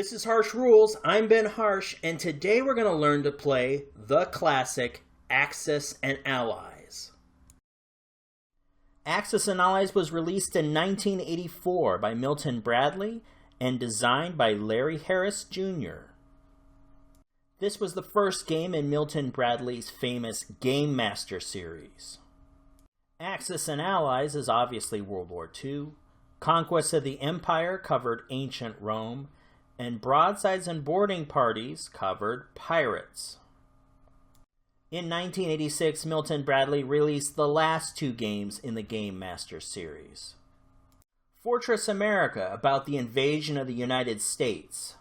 This is Harsh Rules. I'm Ben Harsh, and today we're going to learn to play the classic Axis and Allies. Axis and Allies was released in 1984 by Milton Bradley and designed by Larry Harris Jr. This was the first game in Milton Bradley's famous Game Master series. Axis and Allies is obviously World War II. Conquest of the Empire covered ancient Rome, and Broadsides and Boarding Parties covered pirates. In 1986, Milton Bradley released the last two games in the Game Master series. Fortress America, about the invasion of the United States,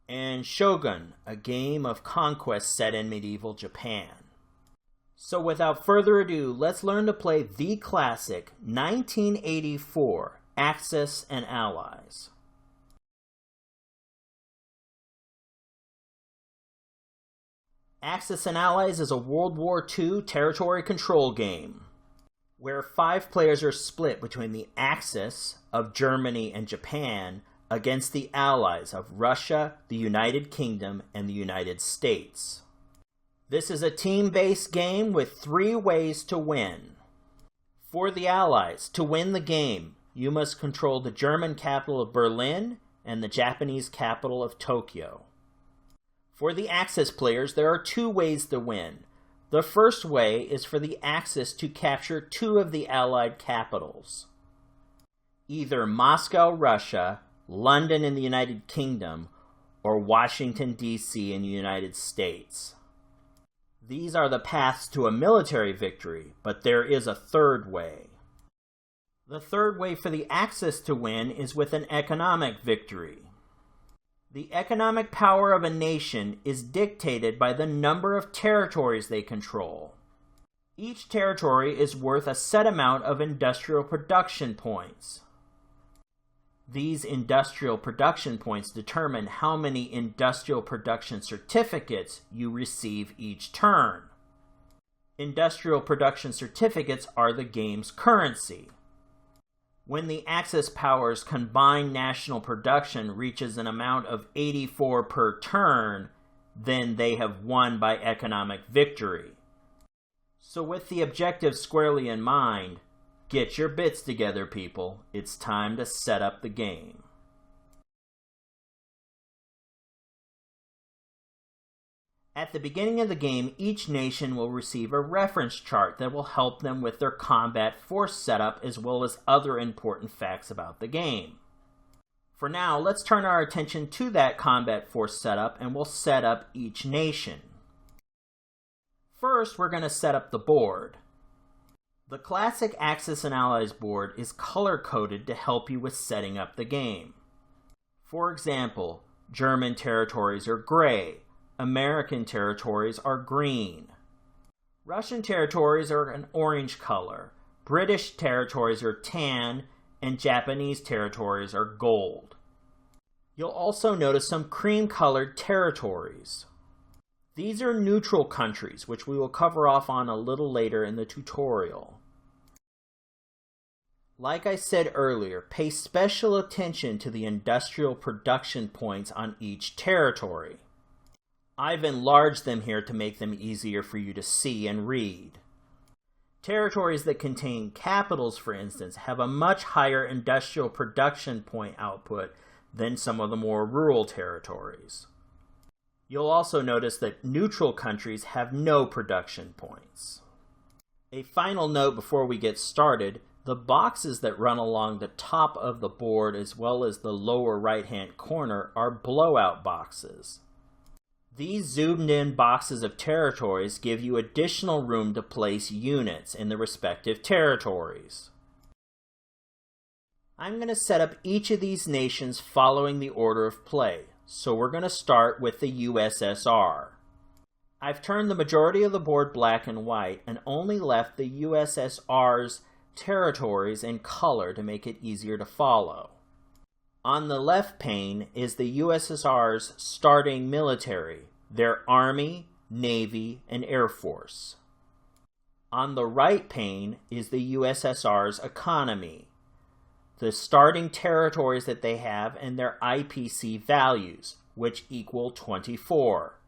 and Shogun, a game of conquest set in medieval Japan. So without further ado, let's learn to play the classic 1984 Axis and Allies. Axis and Allies is a World War II territory control game, where 5 players are split between the Axis of Germany and Japan against the Allies of Russia, the United Kingdom, and the United States. This is a team-based game with 3 ways to win. For the Allies, to win the game, you must control the German capital of Berlin and the Japanese capital of Tokyo. For the Axis players, there are 2 ways to win. The first way is for the Axis to capture 2 of the Allied capitals, either Moscow, Russia, London in the United Kingdom, or Washington, D.C. in the United States. These are the paths to a military victory, but there is a third way. The third way for the Axis to win is with an economic victory. The economic power of a nation is dictated by the number of territories they control. Each territory is worth a set amount of industrial production points. These industrial production points determine how many industrial production certificates you receive each turn. Industrial production certificates are the game's currency. When the Axis powers' combined national production reaches an amount of 84 per turn, then they have won by economic victory. So with the objective squarely in mind, get your bits together, people. It's time to set up the game. At the beginning of the game, each nation will receive a reference chart that will help them with their combat force setup as well as other important facts about the game. For now, let's turn our attention to that combat force setup and we'll set up each nation. First, we're going to set up the board. The classic Axis and Allies board is color-coded to help you with setting up the game. For example, German territories are gray. American territories are green. Russian territories are an orange color. British territories are tan, and Japanese territories are gold. You'll also notice some cream-colored territories. These are neutral countries, which we will cover off on a little later in the tutorial. Like I said earlier, pay special attention to the industrial production points on each territory. I've enlarged them here to make them easier for you to see and read. Territories that contain capitals, for instance, have a much higher industrial production point output than some of the more rural territories. You'll also notice that neutral countries have no production points. A final note before we get started, the boxes that run along the top of the board as well as the lower right-hand corner are blowout boxes. These zoomed-in boxes of territories give you additional room to place units in the respective territories. I'm going to set up each of these nations following the order of play, so we're going to start with the USSR. I've turned the majority of the board black and white and only left the USSR's territories in color to make it easier to follow. On the left pane is the USSR's starting military, their Army, Navy, and Air Force. On the right pane is the USSR's economy, the starting territories that they have, and their IPC values, which equal 24.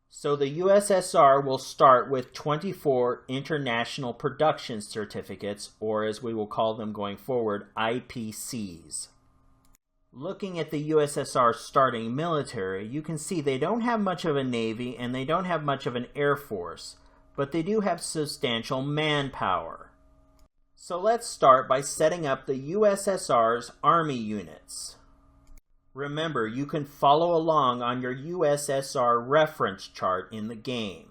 So the USSR will start with 24 International Production Certificates, or as we will call them going forward, IPCs. Looking at the USSR's starting military, you can see they don't have much of a navy and they don't have much of an air force, but they do have substantial manpower. So let's start by setting up the USSR's army units. Remember, you can follow along on your USSR reference chart in the game.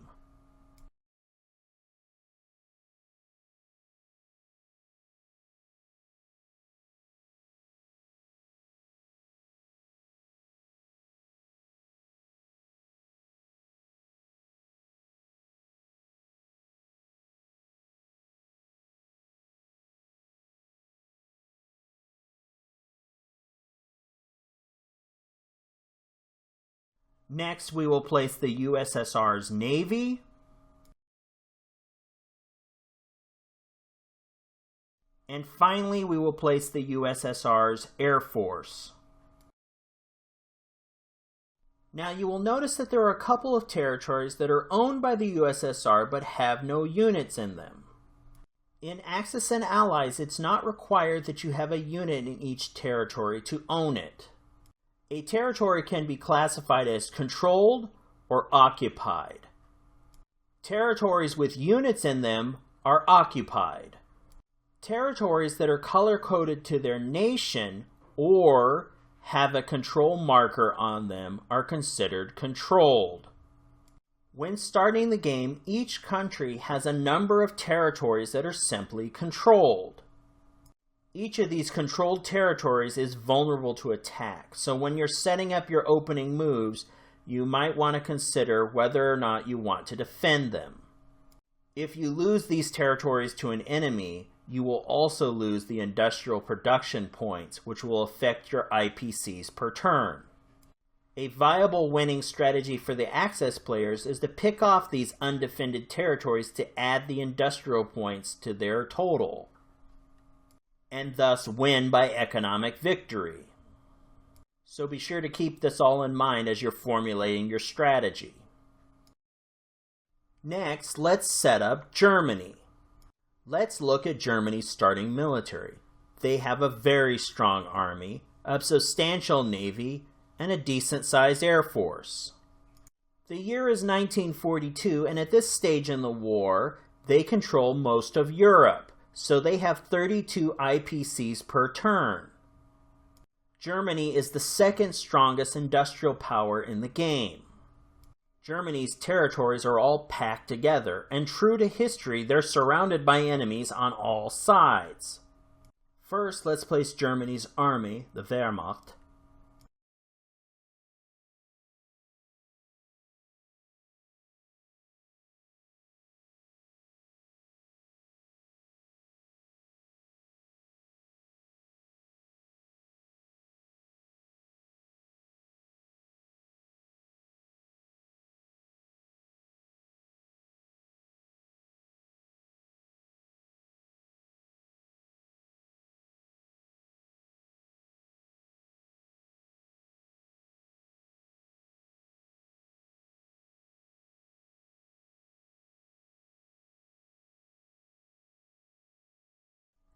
Next, we will place the USSR's Navy, and finally we will place the USSR's Air Force. Now you will notice that there are a couple of territories that are owned by the USSR but have no units in them. In Axis and Allies, it's not required that you have a unit in each territory to own it. A territory can be classified as controlled or occupied. Territories with units in them are occupied. Territories that are color-coded to their nation or have a control marker on them are considered controlled. When starting the game, each country has a number of territories that are simply controlled. Each of these controlled territories is vulnerable to attack, so when you're setting up your opening moves, you might want to consider whether or not you want to defend them. If you lose these territories to an enemy, you will also lose the industrial production points, which will affect your IPCs per turn. A viable winning strategy for the Axis players is to pick off these undefended territories to add the industrial points to their total, and thus win by economic victory. So be sure to keep this all in mind as you're formulating your strategy. Next, let's set up Germany. Let's look at Germany's starting military. They have a very strong army, a substantial navy, and a decent-sized air force. The year is 1942, and at this stage in the war, they control most of Europe. So they have 32 IPCs per turn. Germany is the second strongest industrial power in the game. Germany's territories are all packed together, and true to history, they're surrounded by enemies on all sides. First, let's place Germany's army, the Wehrmacht.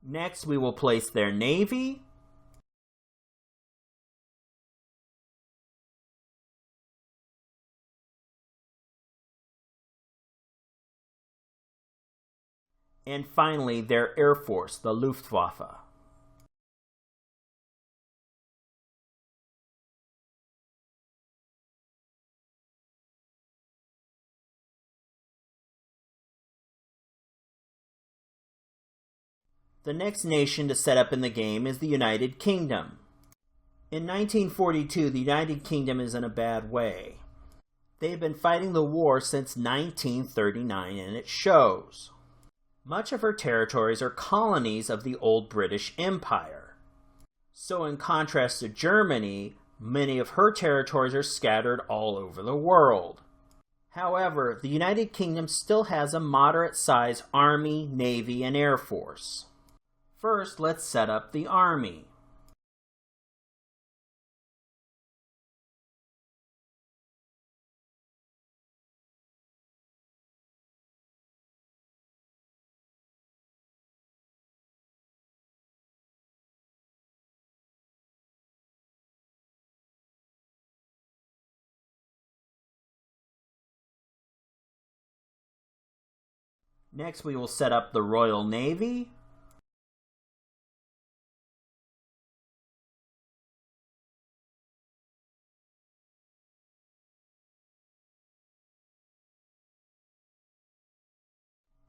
Next, we will place their navy, and finally their air force, the Luftwaffe. The next nation to set up in the game is the United Kingdom. In 1942, the United Kingdom is in a bad way. They've been fighting the war since 1939, and it shows. Much of her territories are colonies of the old British Empire. So in contrast to Germany, many of her territories are scattered all over the world. However, the United Kingdom still has a moderate-sized army, navy, and air force. First, let's set up the army. Next, we will set up the Royal Navy.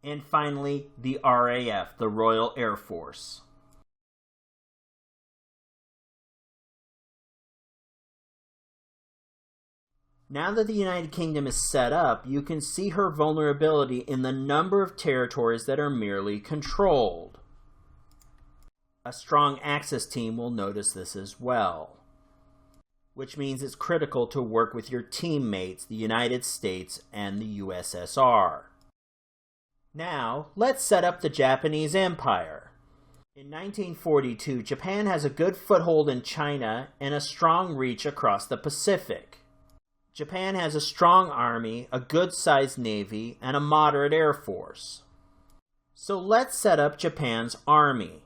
And finally, the RAF, the Royal Air Force. Now that the United Kingdom is set up, you can see her vulnerability in the number of territories that are merely controlled. A strong Axis team will notice this as well, which means it's critical to work with your teammates, the United States and the USSR. Now, let's set up the Japanese Empire. In 1942, Japan has a good foothold in China and a strong reach across the Pacific. Japan has a strong army, a good-sized navy, and a moderate air force. So let's set up Japan's army.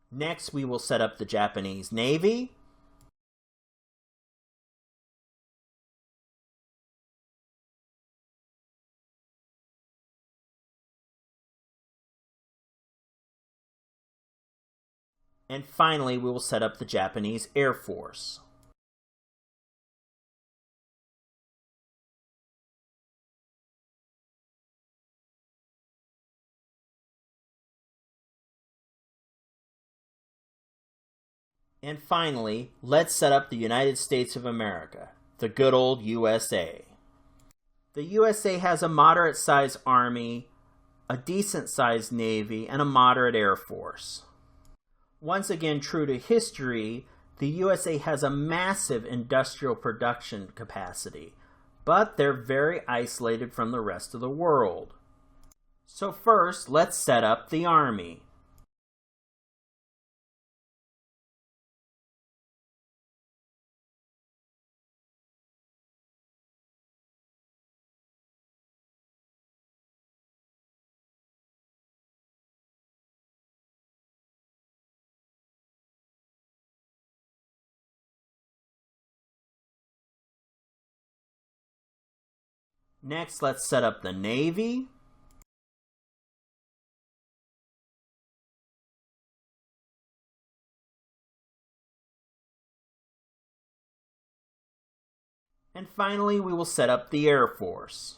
Next, we will set up the Japanese Navy. And finally, we will set up the Japanese Air Force. And finally, let's set up the United States of America, the good old USA. The USA has a moderate-sized army, a decent-sized navy, and a moderate air force. Once again, true to history, the USA has a massive industrial production capacity, but they're very isolated from the rest of the world. So first, let's set up the army. Next, let's set up the Navy. And finally, we will set up the Air Force.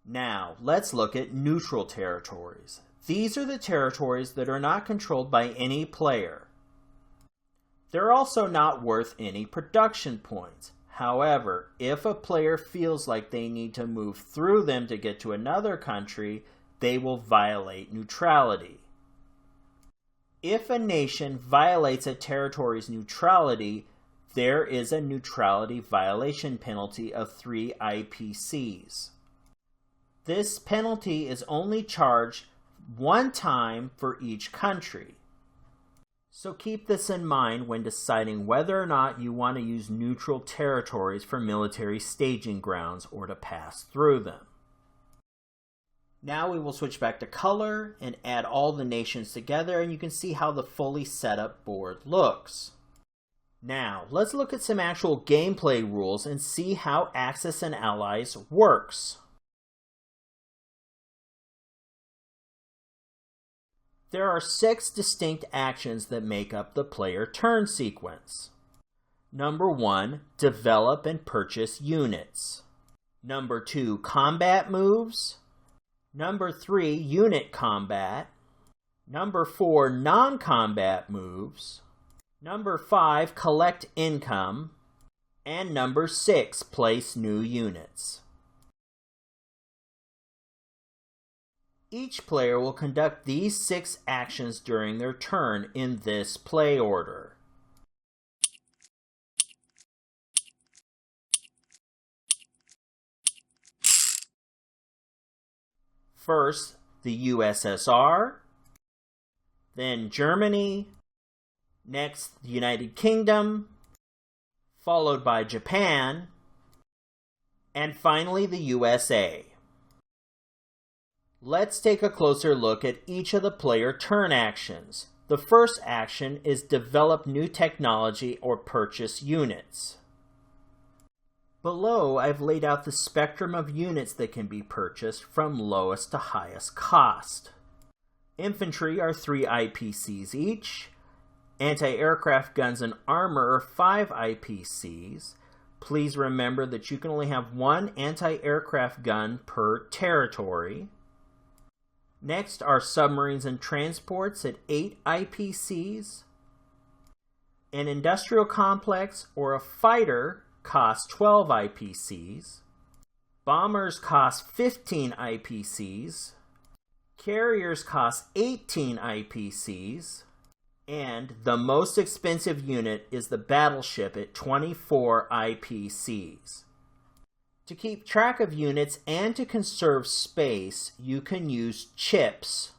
Now, let's look at neutral territories. These are the territories that are not controlled by any player. They're also not worth any production points. However, if a player feels like they need to move through them to get to another country, they will violate neutrality. If a nation violates a territory's neutrality, there is a neutrality violation penalty of 3 IPCs. This penalty is only charged one time for each country. So keep this in mind when deciding whether or not you want to use neutral territories for military staging grounds or to pass through them. Now we will switch back to color and add all the nations together, and you can see how the fully set up board looks. Now, let's look at some actual gameplay rules and see how Axis and Allies works. There are 6 distinct actions that make up the player turn sequence. Number 1, develop and purchase units. Number 2, combat moves. Number 3, unit combat. Number 4, non-combat moves. Number 5, collect income. And number 6, place new units. Each player will conduct these 6 actions during their turn in this play order. First, the USSR, then Germany, next the United Kingdom, followed by Japan, and finally the USA. Let's take a closer look at each of the player turn actions. The first action is develop new technology or purchase units. Below, I've laid out the spectrum of units that can be purchased from lowest to highest cost. Infantry are 3 IPCs each. Anti-aircraft guns and armor are 5 IPCs. Please remember that you can only have 1 anti-aircraft gun per territory. Next are submarines and transports at 8 IPCs. An industrial complex or a fighter costs 12 IPCs. Bombers cost 15 IPCs. Carriers cost 18 IPCs. And the most expensive unit is the battleship at 24 IPCs. To keep track of units and to conserve space, you can use chips.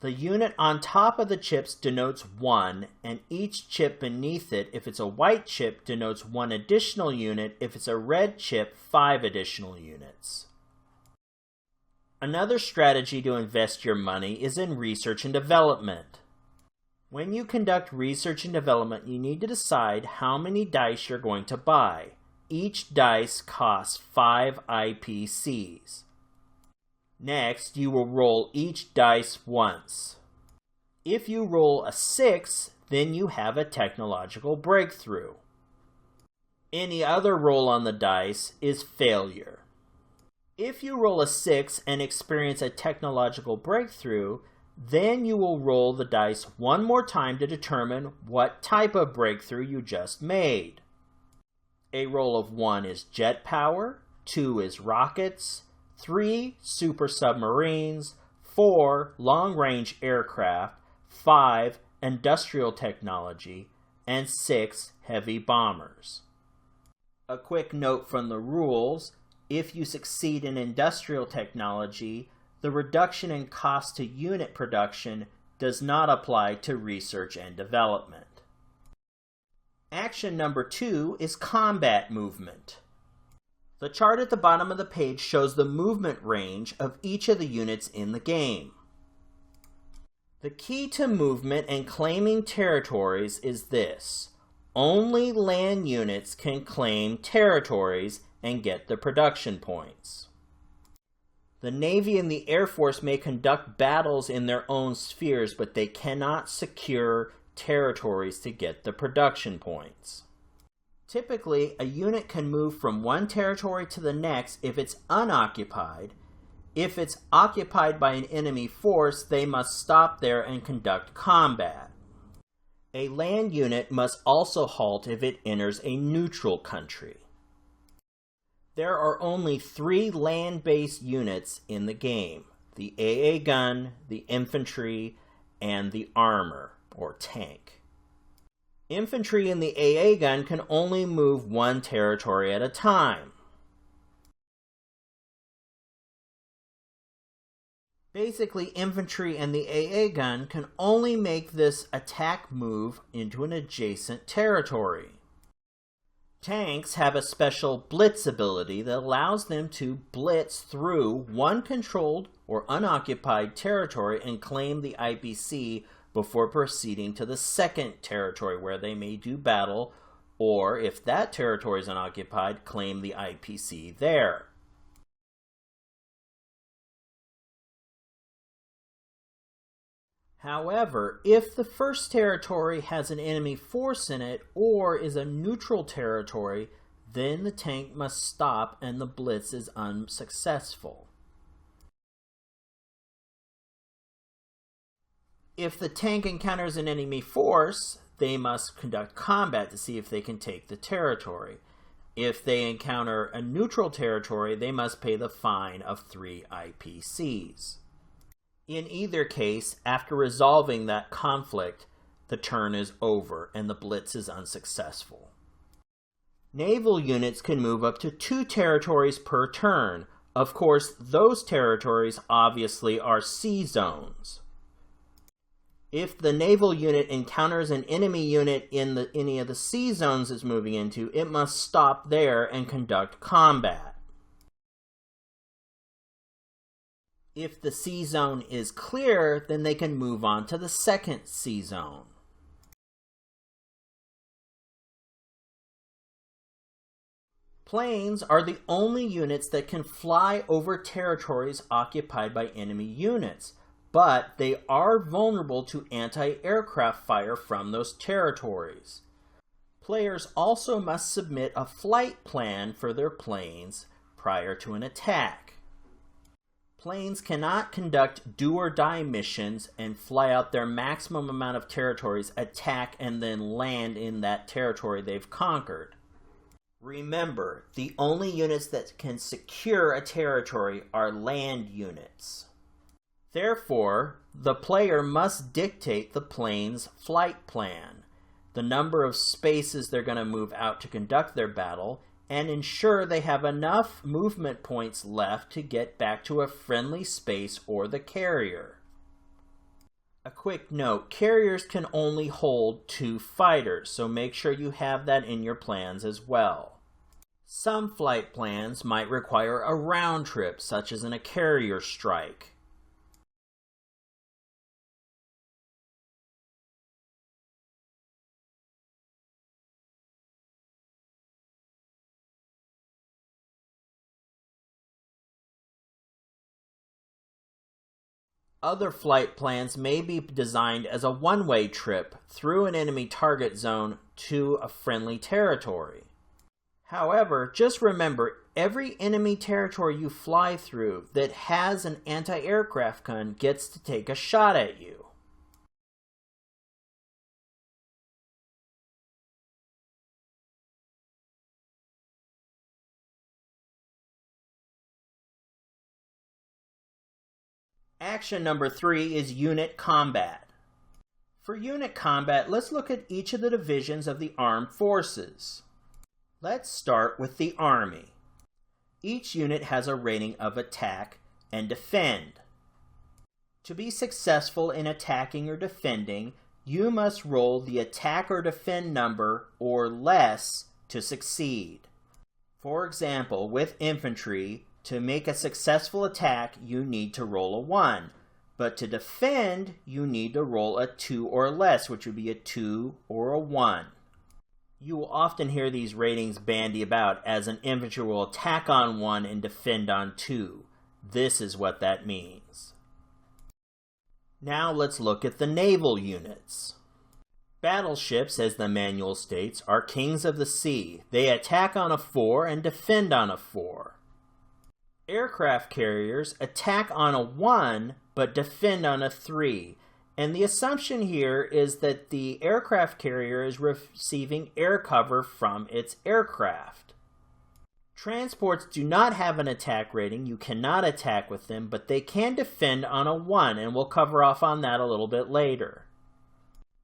The unit on top of the chips denotes 1, and each chip beneath it, if it's a white chip, denotes 1 additional unit. If it's a red chip, 5 additional units. Another strategy to invest your money is in research and development. When you conduct research and development, you need to decide how many dice you're going to buy. Each dice costs 5 IPCs. Next, you will roll each dice once. If you roll a 6, then you have a technological breakthrough. Any other roll on the dice is failure. If you roll a 6 and experience a technological breakthrough, then you will roll the dice one more time to determine what type of breakthrough you just made. A roll of 1 is jet power, 2 is rockets, 3 super submarines, 4 long-range aircraft, 5 industrial technology, and 6 heavy bombers. A quick note from the rules: if you succeed in industrial technology, the reduction in cost to unit production does not apply to research and development. Action number 2 is combat movement. The chart at the bottom of the page shows the movement range of each of the units in the game. The key to movement and claiming territories is this: only land units can claim territories and get the production points. The Navy and the Air Force may conduct battles in their own spheres, but they cannot secure territories to get the production points. Typically, a unit can move from one territory to the next if it's unoccupied. If it's occupied by an enemy force, they must stop there and conduct combat. A land unit must also halt if it enters a neutral country. There are only 3 land-based units in the game: the AA gun, the infantry, and the armor, or tank. Infantry in the AA gun can only move 1 territory at a time. Basically, infantry and the AA gun can only make this attack move into an adjacent territory. Tanks have a special blitz ability that allows them to blitz through one controlled or unoccupied territory and claim the IPC before proceeding to the second territory where they may do battle, or if that territory is unoccupied, claim the IPC there. However, if the first territory has an enemy force in it or is a neutral territory, then the tank must stop and the blitz is unsuccessful. If the tank encounters an enemy force, they must conduct combat to see if they can take the territory. If they encounter a neutral territory, they must pay the fine of 3 IPCs. In either case, after resolving that conflict, the turn is over and the blitz is unsuccessful. Naval units can move up to 2 territories per turn. Of course, those territories obviously are sea zones. If the naval unit encounters an enemy unit in any of the sea zones it's moving into, it must stop there and conduct combat. If the sea zone is clear, then they can move on to the second sea zone. Planes are the only units that can fly over territories occupied by enemy units, but they are vulnerable to anti-aircraft fire from those territories. Players also must submit a flight plan for their planes prior to an attack. Planes cannot conduct do-or-die missions and fly out their maximum amount of territories, attack, and then land in that territory they've conquered. Remember, the only units that can secure a territory are land units. Therefore, the player must dictate the plane's flight plan, the number of spaces they're going to move out to conduct their battle, and ensure they have enough movement points left to get back to a friendly space or the carrier. A quick note, carriers can only hold 2 fighters, so make sure you have that in your plans as well. Some flight plans might require a round trip, such as in a carrier strike. Other flight plans may be designed as a one-way trip through an enemy target zone to a friendly territory. However, just remember, every enemy territory you fly through that has an anti-aircraft gun gets to take a shot at you. Action number 3 is unit combat. For unit combat, let's look at each of the divisions of the armed forces. Let's start with the Army. Each unit has a rating of attack and defend. To be successful in attacking or defending, you must roll the attack or defend number or less to succeed. For example, with infantry, to make a successful attack, you need to roll a 1. But to defend, you need to roll a 2 or less, which would be a 2 or a 1. You will often hear these ratings bandy about as an infantry will attack on 1 and defend on 2. This is what that means. Now let's look at the naval units. Battleships, as the manual states, are kings of the sea. They attack on a 4 and defend on a 4. Aircraft carriers attack on a 1 but defend on a 3. And the assumption here is that the aircraft carrier is receiving air cover from its aircraft. Transports do not have an attack rating. You cannot attack with them, but they can defend on a 1, and we'll cover off on that a little bit later.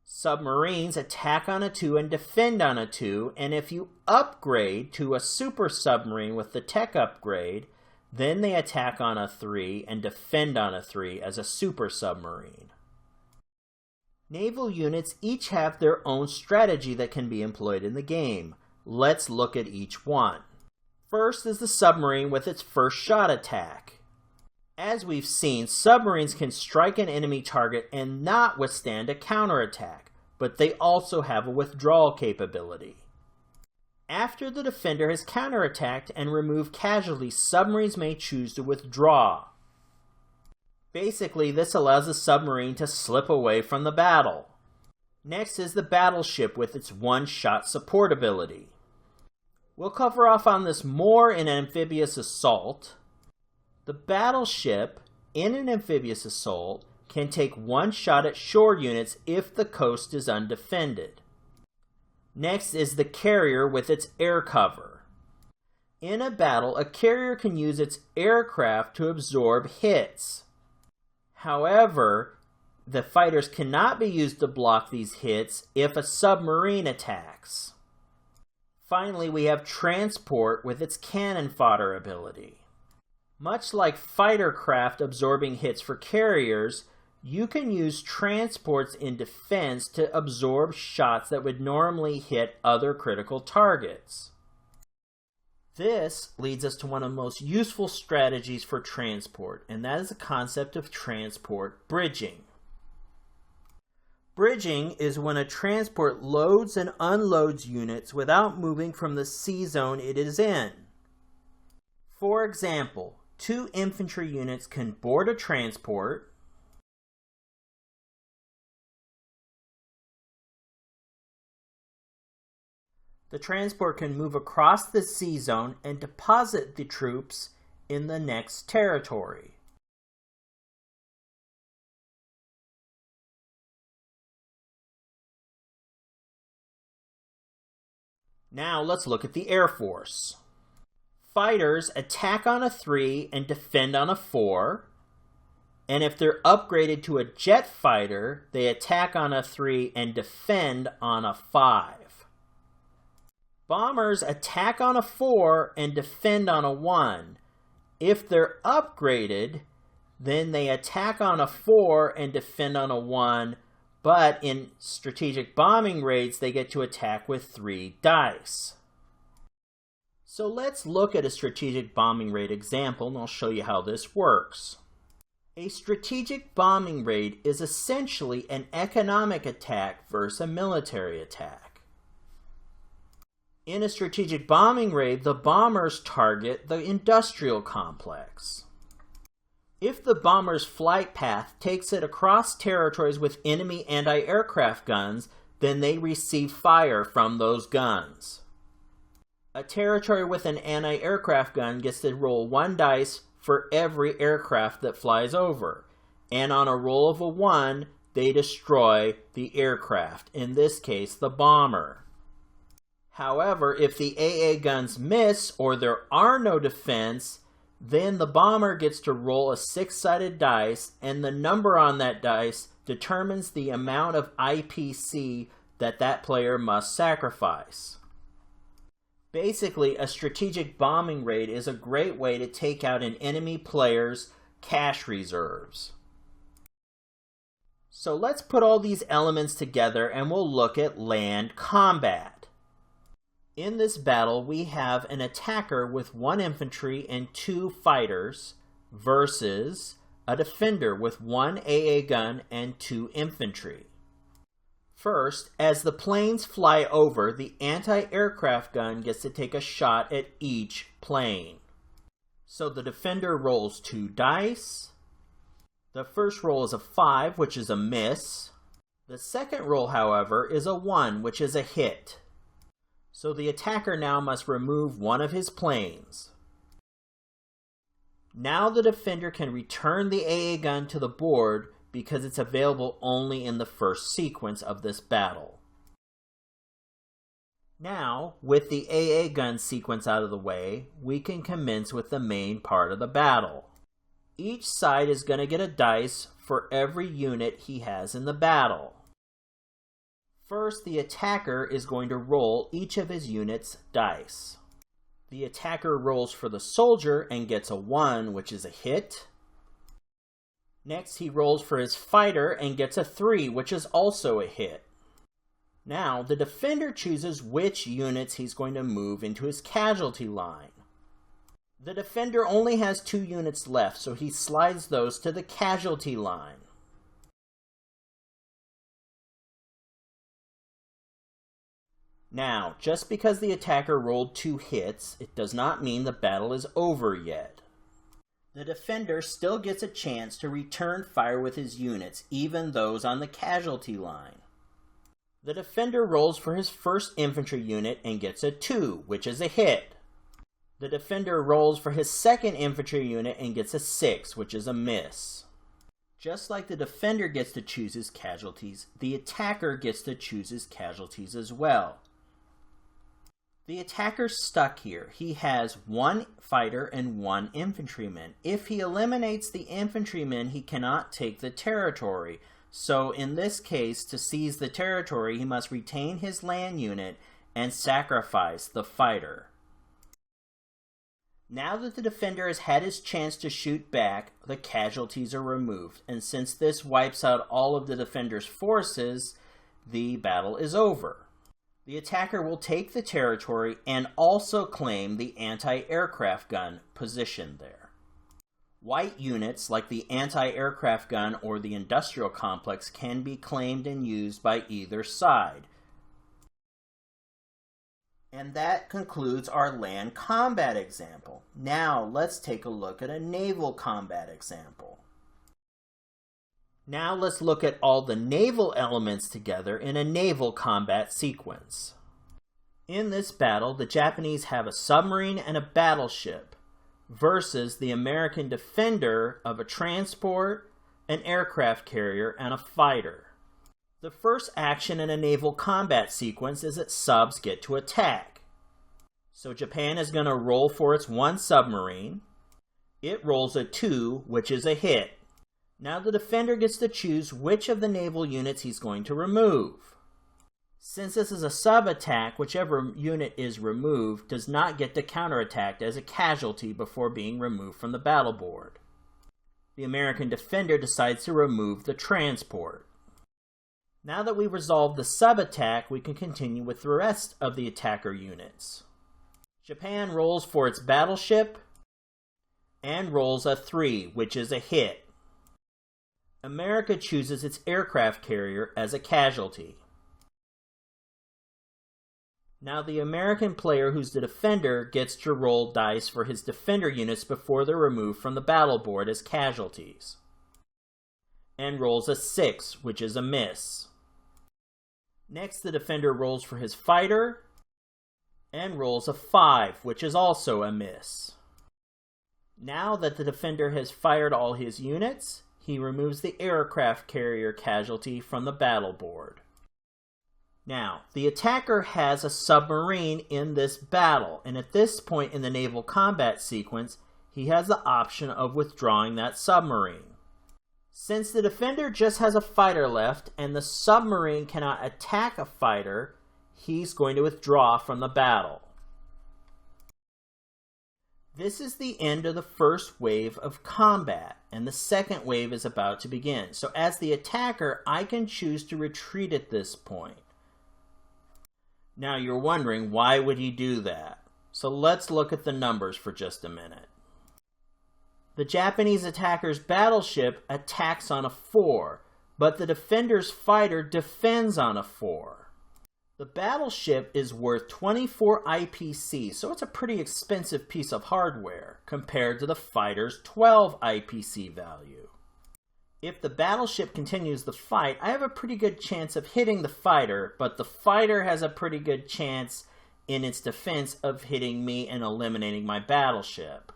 Submarines attack on a 2 and defend on a 2, and if you upgrade to a super submarine with the tech upgrade, then they attack on a 3 and defend on a 3 as a super submarine. Naval units each have their own strategy that can be employed in the game. Let's look at each one. First is the submarine with its first shot attack. As we've seen, submarines can strike an enemy target and not withstand a counterattack, but they also have a withdrawal capability. After the defender has counterattacked and removed casualties, submarines may choose to withdraw. Basically, this allows the submarine to slip away from the battle. Next is the battleship with its one-shot support ability. We'll cover off on this more in Amphibious Assault. The battleship in an amphibious assault can take one shot at shore units if the coast is undefended. Next is the carrier with its air cover. In a battle, a carrier can use its aircraft to absorb hits. However, the fighters cannot be used to block these hits if a submarine attacks. Finally, we have transport with its cannon fodder ability. Much like fighter craft absorbing hits for carriers, you can use transports in defense to absorb shots that would normally hit other critical targets. This leads us to one of the most useful strategies for transport, and that is the concept of transport bridging. Bridging is when a transport loads and unloads units without moving from the sea zone it is in. For example, 2 infantry units can board a transport, the transport can move across the sea zone and deposit the troops in the next territory. Now let's look at the Air Force. Fighters attack on a 3 and defend on a 4, and if they're upgraded to a jet fighter, they attack on a 3 and defend on a 5. Bombers attack on a 4 and defend on a 1. If they're upgraded, then they attack on a 4 and defend on a 1, but in strategic bombing raids, they get to attack with 3 dice. So let's look at a strategic bombing raid example, and I'll show you how this works. A strategic bombing raid is essentially an economic attack versus a military attack. In a strategic bombing raid, the bombers target the industrial complex. If the bomber's flight path takes it across territories with enemy anti-aircraft guns, then they receive fire from those guns. A territory with an anti-aircraft gun gets to roll 1 dice for every aircraft that flies over, and on a roll of a 1, they destroy the aircraft, in this case the bomber. However, if the AA guns miss or there are no defense, then the bomber gets to roll a 6-sided dice, and the number on that dice determines the amount of IPC that player must sacrifice. Basically, a strategic bombing raid is a great way to take out an enemy player's cash reserves. So let's put all these elements together and we'll look at land combat. In this battle, we have an attacker with 1 infantry and 2 fighters versus a defender with 1 AA gun and 2 infantry. First, as the planes fly over, the anti-aircraft gun gets to take a shot at each plane. So the defender rolls 2 dice. The first roll is a 5, which is a miss. The second roll, however, is a 1, which is a hit. So the attacker now must remove 1 of his planes. Now the defender can return the AA gun to the board because it's available only in the first sequence of this battle. Now, with the AA gun sequence out of the way, we can commence with the main part of the battle. Each side is going to get a dice for every unit he has in the battle. First, the attacker is going to roll each of his units' dice. The attacker rolls for the soldier and gets a 1, which is a hit. Next, he rolls for his fighter and gets a 3, which is also a hit. Now, the defender chooses which units he's going to move into his casualty line. The defender only has 2 units left, so he slides those to the casualty line. Now, just because the attacker rolled 2 hits, it does not mean the battle is over yet. The defender still gets a chance to return fire with his units, even those on the casualty line. The defender rolls for his first infantry unit and gets a 2, which is a hit. The defender rolls for his second infantry unit and gets a 6, which is a miss. Just like the defender gets to choose his casualties, the attacker gets to choose his casualties as well. The attacker's stuck here. He has 1 fighter and 1 infantryman. If he eliminates the infantryman, he cannot take the territory. So in this case, to seize the territory, he must retain his land unit and sacrifice the fighter. Now that the defender has had his chance to shoot back, the casualties are removed, and since this wipes out all of the defender's forces, the battle is over. The attacker will take the territory and also claim the anti-aircraft gun positioned there. White units like the anti-aircraft gun or the industrial complex can be claimed and used by either side. And that concludes our land combat example. Now let's take a look at a naval combat example. Now let's look at all the naval elements together in a naval combat sequence. In this battle, the Japanese have a submarine and a battleship versus the American defender of a transport, an aircraft carrier, and a fighter. The first action in a naval combat sequence is that subs get to attack. So Japan is going to roll for its 1 submarine. It rolls a 2, which is a hit. Now the defender gets to choose which of the naval units he's going to remove. Since this is a sub-attack, whichever unit is removed does not get to counterattack as a casualty before being removed from the battle board. The American defender decides to remove the transport. Now that we've resolved the sub-attack, we can continue with the rest of the attacker units. Japan rolls for its battleship and rolls a 3, which is a hit. America chooses its aircraft carrier as a casualty. Now the American player who's the defender gets to roll dice for his defender units before they're removed from the battle board as casualties. And rolls a 6, which is a miss. Next, the defender rolls for his fighter and rolls a 5, which is also a miss. Now that the defender has fired all his units, he removes the aircraft carrier casualty from the battle board. Now, the attacker has a submarine in this battle, and at this point in the naval combat sequence, he has the option of withdrawing that submarine. Since the defender just has a fighter left and the submarine cannot attack a fighter, he's going to withdraw from the battle. This is the end of the first wave of combat, and the second wave is about to begin. So as the attacker, I can choose to retreat at this point. Now you're wondering, why would he do that? So let's look at the numbers for just a minute. The Japanese attacker's battleship attacks on a 4, but the defender's fighter defends on a 4. The battleship is worth 24 IPC, so it's a pretty expensive piece of hardware compared to the fighter's 12 IPC value. If the battleship continues the fight, I have a pretty good chance of hitting the fighter, but the fighter has a pretty good chance in its defense of hitting me and eliminating my battleship.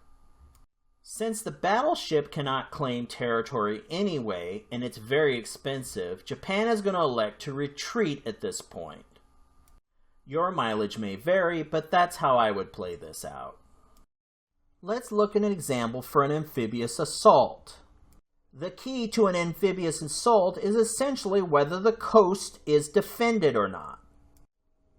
Since the battleship cannot claim territory anyway, and it's very expensive, Japan is going to elect to retreat at this point. Your mileage may vary, but that's how I would play this out. Let's look at an example for an amphibious assault. The key to an amphibious assault is essentially whether the coast is defended or not.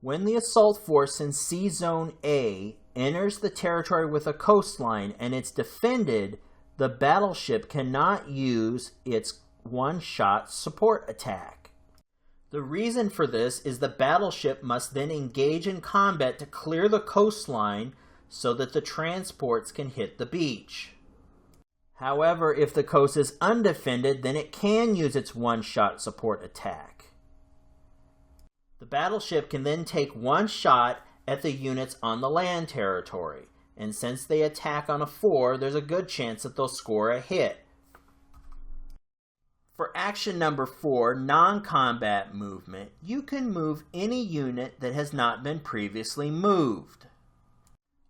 When the assault force in Sea Zone A enters the territory with a coastline and it's defended, the battleship cannot use its one-shot support attack. The reason for this is the battleship must then engage in combat to clear the coastline so that the transports can hit the beach. However, if the coast is undefended, then it can use its one-shot support attack. The battleship can then take one shot at the units on the land territory, and since they attack on a 4, there's a good chance that they'll score a hit. For action number 4, non-combat movement, you can move any unit that has not been previously moved.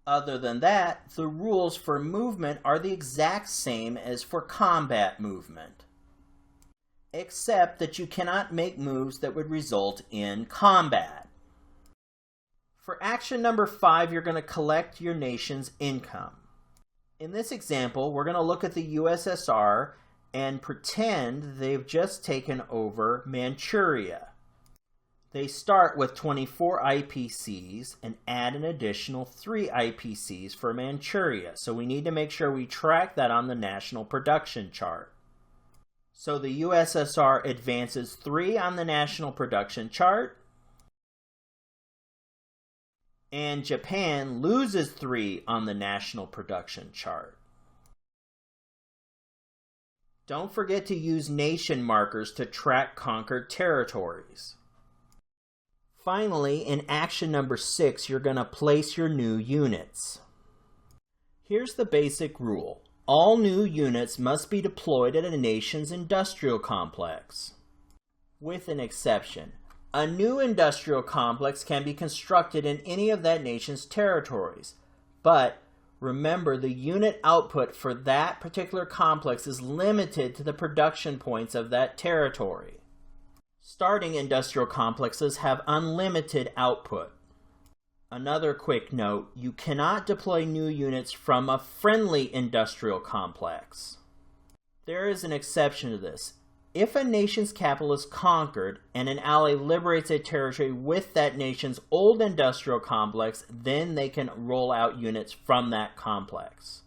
Other than that, the rules for movement are the exact same as for combat movement, except that you cannot make moves that would result in combat. For action number 5, you're going to collect your nation's income. In this example, we're going to look at the USSR and pretend they've just taken over Manchuria. They start with 24 IPCs and add an additional 3 IPCs for Manchuria, so we need to make sure we track that on the national production chart. So the USSR advances 3 on the national production chart, and Japan loses 3 on the national production chart. Don't forget to use nation markers to track conquered territories. Finally, in action number 6, you're going to place your new units. Here's the basic rule. All new units must be deployed at a nation's industrial complex. With an exception. A new industrial complex can be constructed in any of that nation's territories, but remember, the unit output for that particular complex is limited to the production points of that territory. Starting industrial complexes have unlimited output. Another quick note, you cannot deploy new units from a friendly industrial complex. There is an exception to this. If a nation's capital is conquered and an ally liberates a territory with that nation's old industrial complex, then they can roll out units from that complex.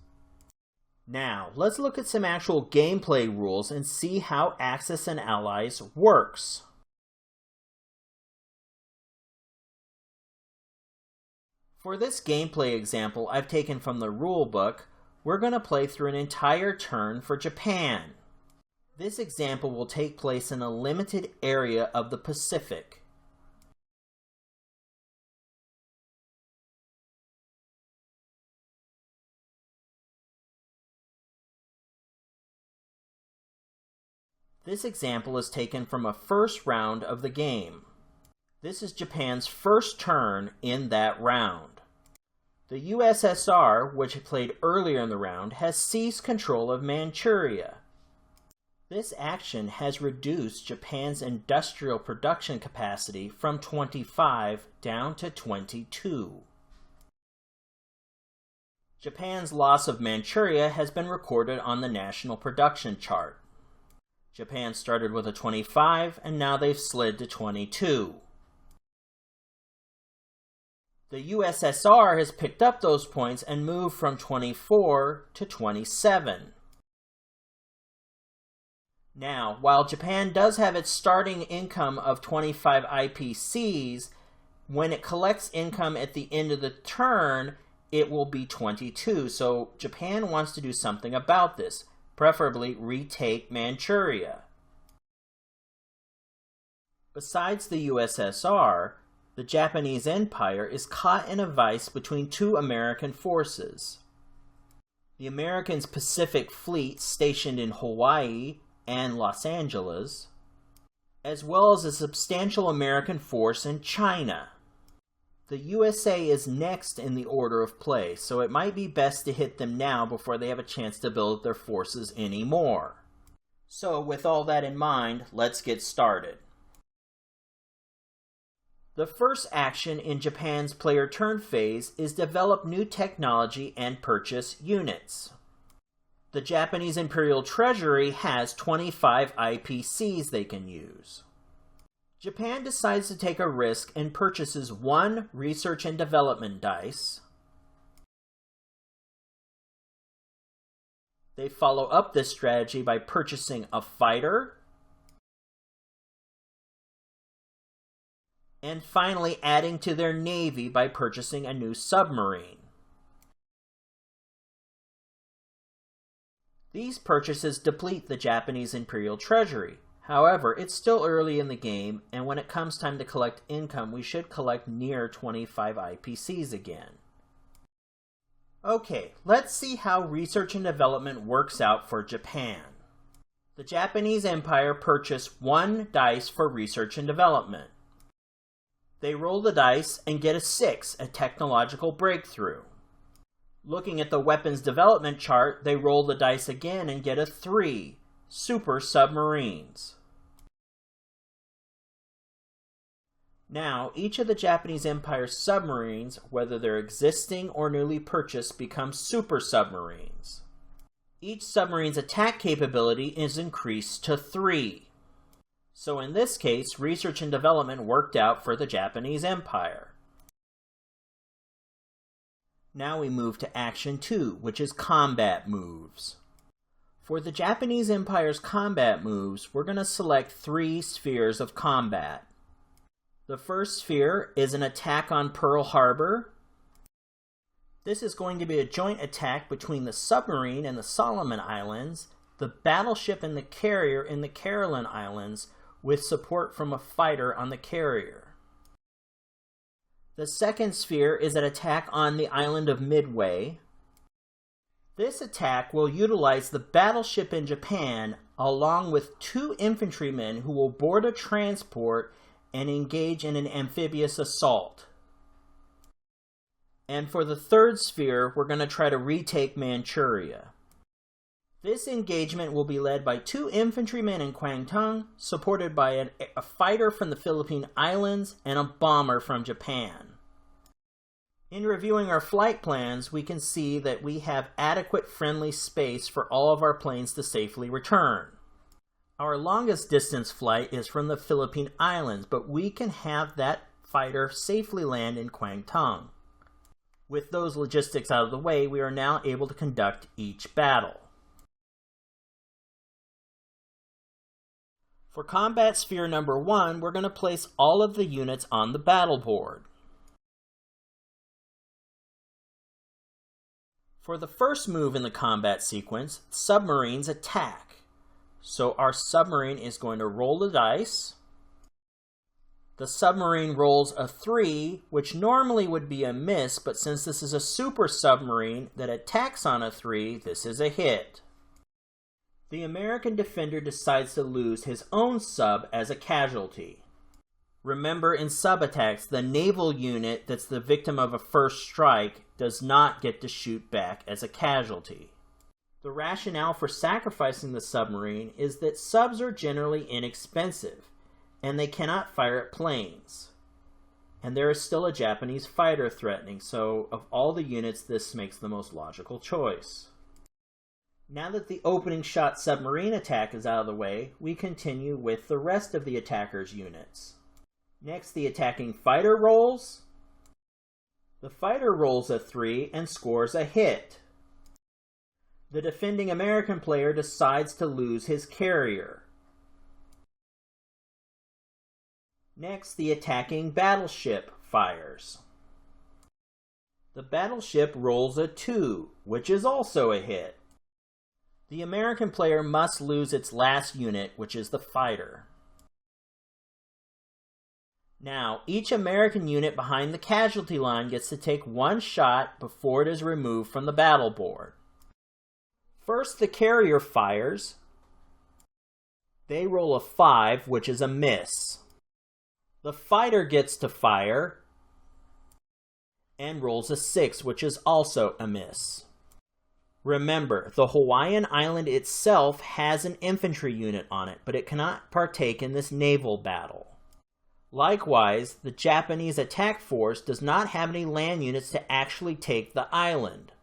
Now, let's look at some actual gameplay rules and see how Axis and Allies works. For this gameplay example I've taken from the rulebook, we're going to play through an entire turn for Japan. This example will take place in a limited area of the Pacific. This example is taken from a first round of the game. This is Japan's first turn in that round. The USSR, which played earlier in the round, has seized control of Manchuria. This action has reduced Japan's industrial production capacity from 25 down to 22. Japan's loss of Manchuria has been recorded on the national production chart. Japan started with a 25 and now they've slid to 22. The USSR has picked up those points and moved from 24 to 27. Now, while Japan does have its starting income of 25 IPCs, when it collects income at the end of the turn, it will be 22. So Japan wants to do something about this, preferably retake Manchuria. Besides the USSR, the Japanese Empire is caught in a vice between 2 American forces. The Americans' Pacific Fleet stationed in Hawaii and Los Angeles, as well as a substantial American force in China. The USA is next in the order of play, so it might be best to hit them now before they have a chance to build their forces anymore. So with all that in mind, let's get started. The first action in Japan's player turn phase is develop new technology and purchase units. The Japanese Imperial Treasury has 25 IPCs they can use. Japan decides to take a risk and purchases 1 research and development dice. They follow up this strategy by purchasing a fighter, and finally adding to their navy by purchasing a new submarine. These purchases deplete the Japanese Imperial Treasury. However, it's still early in the game, and when it comes time to collect income, we should collect near 25 IPCs again. Okay, let's see how research and development works out for Japan. The Japanese Empire purchased 1 dice for research and development. They roll the dice and get a 6, a technological breakthrough. Looking at the weapons development chart, they roll the dice again and get a 3, super submarines. Now, each of the Japanese Empire's submarines, whether they're existing or newly purchased, become super submarines. Each submarine's attack capability is increased to 3. So in this case, research and development worked out for the Japanese Empire. Now we move to Action 2, which is combat moves. For the Japanese Empire's combat moves, we're going to select 3 spheres of combat. The first sphere is an attack on Pearl Harbor. This is going to be a joint attack between the submarine and the Solomon Islands, the battleship and the carrier in the Caroline Islands, with support from a fighter on the carrier. The second sphere is an attack on the island of Midway. This attack will utilize the battleship in Japan along with 2 infantrymen who will board a transport and engage in an amphibious assault. And for the third sphere, we're going to try to retake Manchuria. This engagement will be led by 2 infantrymen in Kwangtung, supported by a fighter from the Philippine Islands and a bomber from Japan. In reviewing our flight plans, we can see that we have adequate friendly space for all of our planes to safely return. Our longest distance flight is from the Philippine Islands, but we can have that fighter safely land in Kwangtung. With those logistics out of the way, we are now able to conduct each battle. For combat sphere number 1, we're going to place all of the units on the battle board. For the first move in the combat sequence, submarines attack. So our submarine is going to roll the dice. The submarine rolls a 3, which normally would be a miss, but since this is a super submarine that attacks on a 3, this is a hit. The American defender decides to lose his own sub as a casualty. Remember, in sub-attacks, the naval unit that's the victim of a first strike does not get to shoot back as a casualty. The rationale for sacrificing the submarine is that subs are generally inexpensive, and they cannot fire at planes. And there is still a Japanese fighter threatening, so of all the units, this makes the most logical choice. Now that the opening shot submarine attack is out of the way, we continue with the rest of the attacker's units. Next, the attacking fighter rolls. The fighter rolls a 3 and scores a hit. The defending American player decides to lose his carrier. Next, the attacking battleship fires. The battleship rolls a 2, which is also a hit. The American player must lose its last unit, which is the fighter. Now, each American unit behind the casualty line gets to take 1 shot before it is removed from the battle board. First, the carrier fires. They roll a 5, which is a miss. The fighter gets to fire and rolls a 6, which is also a miss. Remember, the Hawaiian island itself has an infantry unit on it, but it cannot partake in this naval battle. Likewise, the Japanese attack force does not have any land units to actually take the island.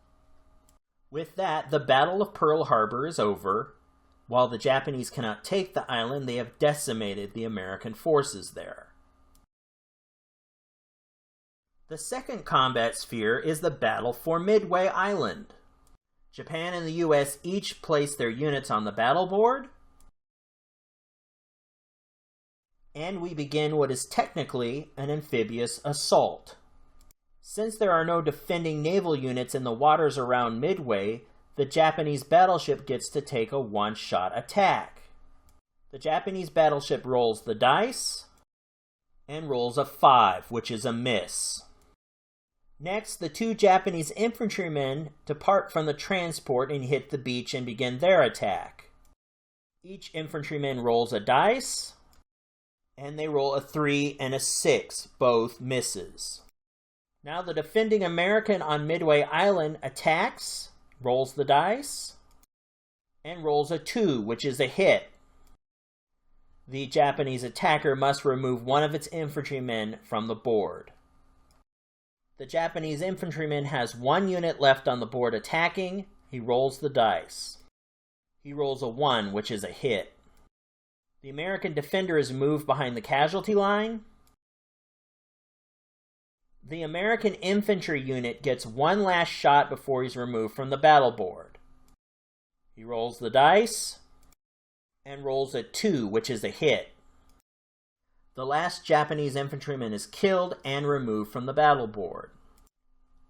With that, the Battle of Pearl Harbor is over. While the Japanese cannot take the island, they have decimated the American forces there. The second combat sphere is the battle for Midway Island. Japan and the US each place their units on the battle board, and we begin what is technically an amphibious assault. Since there are no defending naval units in the waters around Midway, the Japanese battleship gets to take a 1-shot attack. The Japanese battleship rolls the dice and rolls a 5, which is a miss. Next, the two Japanese infantrymen depart from the transport and hit the beach and begin their attack. Each infantryman rolls a dice, and they roll a 3 and a 6, both misses. Now the defending American on Midway Island attacks, rolls the dice, and rolls a 2, which is a hit. The Japanese attacker must remove one of its infantrymen from the board. The Japanese infantryman has 1 unit left on the board attacking. He rolls the dice. He rolls a 1, which is a hit. The American defender is moved behind the casualty line. The American infantry unit gets 1 last shot before he's removed from the battle board. He rolls the dice and rolls a 2, which is a hit. The last Japanese infantryman is killed and removed from the battle board.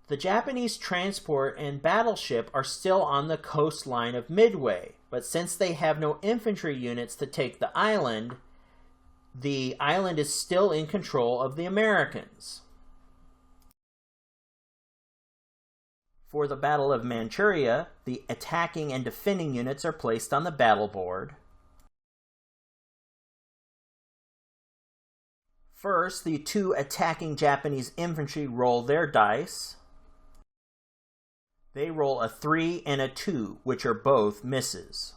The Japanese transport and battleship are still on the coastline of Midway, but since they have no infantry units to take the island is still in control of the Americans. For the Battle of Manchuria, the attacking and defending units are placed on the battle board. First, the 2 attacking Japanese infantry roll their dice. They roll a 3 and a 2, which are both misses.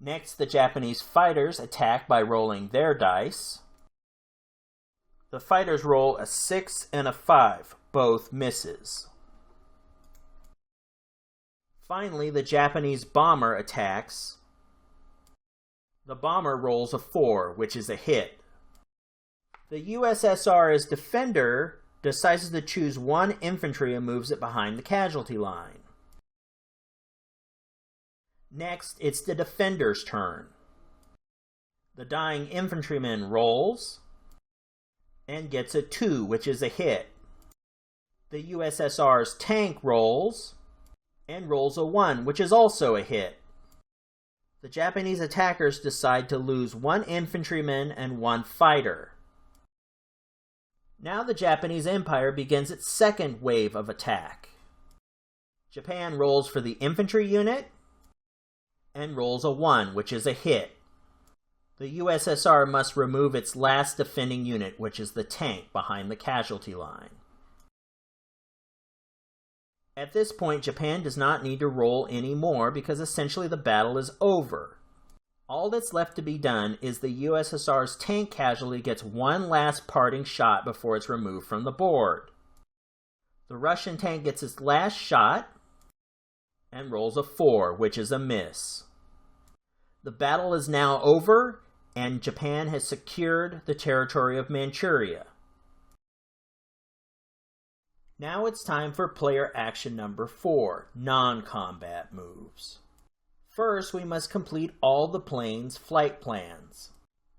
Next, the Japanese fighters attack by rolling their dice. The fighters roll a 6 and a 5, both misses. Finally, the Japanese bomber attacks. The bomber rolls a 4, which is a hit. The USSR's defender decides to choose 1 infantry and moves it behind the casualty line. Next, it's the defender's turn. The dying infantryman rolls and gets a 2, which is a hit. The USSR's tank rolls and rolls a 1, which is also a hit. The Japanese attackers decide to lose 1 infantryman and 1 fighter. Now the Japanese Empire begins its second wave of attack. Japan rolls for the infantry unit and rolls a 1, which is a hit. The USSR must remove its last defending unit, which is the tank behind the casualty line. At this point, Japan does not need to roll anymore because essentially the battle is over. All that's left to be done is the USSR's tank casualty gets 1 last parting shot before it's removed from the board. The Russian tank gets its last shot and rolls a 4, which is a miss. The battle is now over, and Japan has secured the territory of Manchuria. Now it's time for player action number 4, non-combat moves. First, we must complete all the plane's flight plans.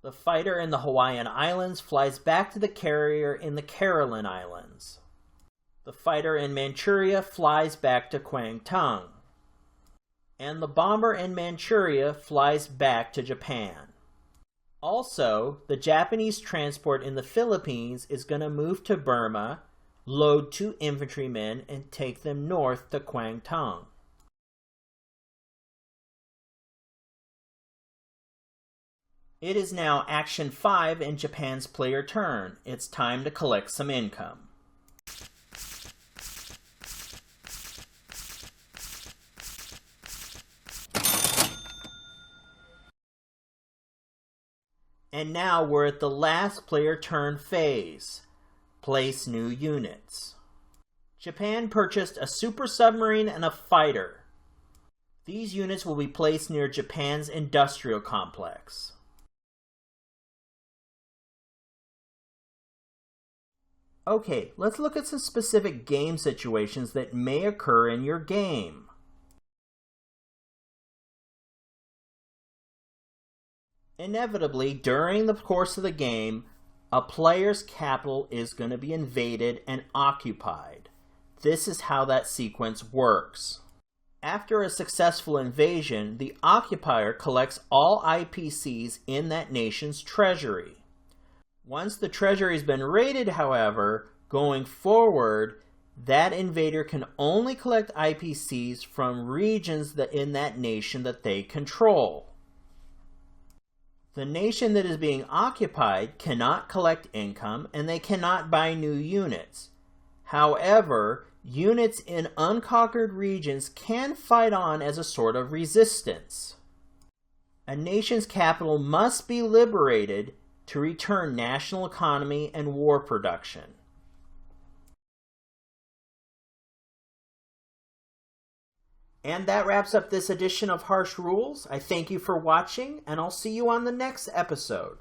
The fighter in the Hawaiian Islands flies back to the carrier in the Caroline Islands. The fighter in Manchuria flies back to Kwangtung. And the bomber in Manchuria flies back to Japan. Also, the Japanese transport in the Philippines is going to move to Burma, load 2 infantrymen, and take them north to Kwangtung. It is now Action 5 in Japan's player turn. It's time to collect some income. And now we're at the last player turn phase. Place new units. Japan purchased a super submarine and a fighter. These units will be placed near Japan's industrial complex. Okay, let's look at some specific game situations that may occur in your game. Inevitably, during the course of the game, a player's capital is going to be invaded and occupied. This is how that sequence works. After a successful invasion, the occupier collects all IPCs in that nation's treasury. Once the treasury has been raided, however, Going forward, that invader can only collect IPCs from regions in that nation that they control. The nation that is being occupied cannot collect income and they cannot buy new units. However, units in unconquered regions can fight on as a sort of resistance. A nation's capital must be liberated to return national economy and war production. And that wraps up this edition of Harsh Rules. I thank you for watching, and I'll see you on the next episode.